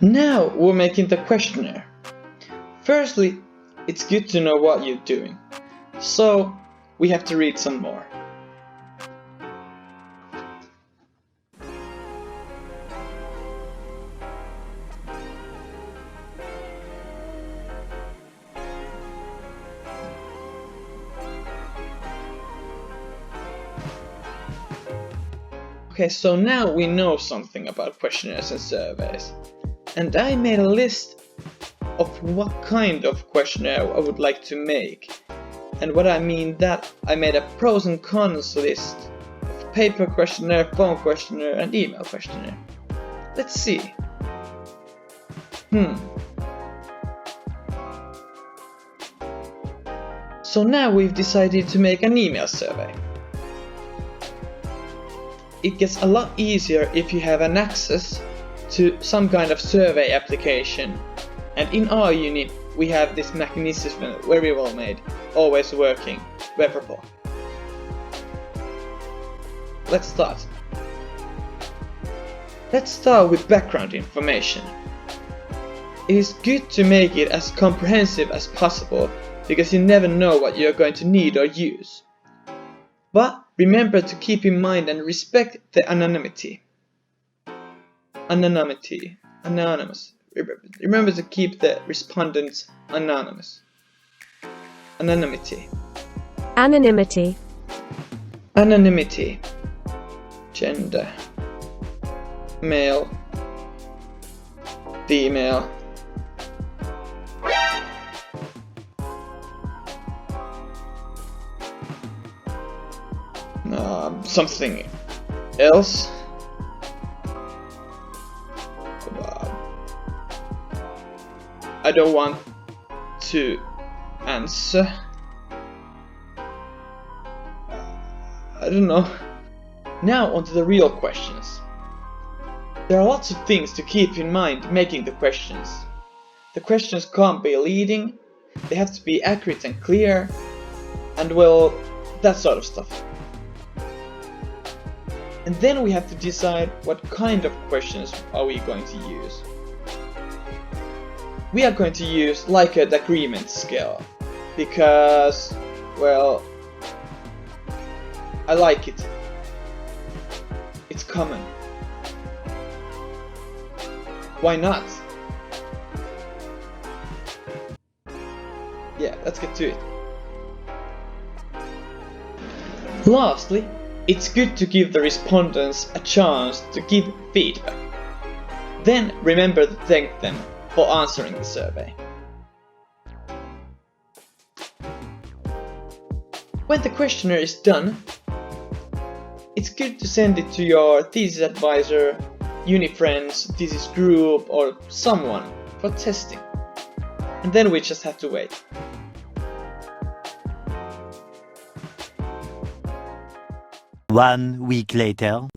Now we're making the questionnaire. Firstly, it's good to know what you're doing, so we have to read some more. Okay, so now we know something about questionnaires and surveys, and I made a list of what kind of questionnaire I would like to make. And what I mean that I made a pros and cons list of paper questionnaire, phone questionnaire and email questionnaire. Let's see. So now we've decided to make an email survey. It gets a lot easier if you have an access to some kind of survey application. And in our unit we have this mechanism very well made, always working, web report. Let's start. Let's start with background information. It is good to make it as comprehensive as possible because you never know what you're going to need or use. But remember to keep in mind and respect the anonymity. Anonymous. Remember to keep the respondents anonymous. Anonymity. Gender. Male. Female. Something else. I don't want to answer. I don't know. Now onto the real questions. There are lots of things to keep in mind making the questions. The questions can't be leading, they have to be accurate and clear, and well, that sort of stuff. And then we have to decide what kind of questions are we going to use. We are going to use likert-scale because, well, I like it. It's common. Why not? Yeah, let's get to it. Lastly, it's good to give the respondents a chance to give feedback. Then remember to thank them for answering the survey. When the questionnaire is done, it's good to send it to your thesis advisor, uni friends, thesis group or someone for testing. And then we just have to wait. One week later.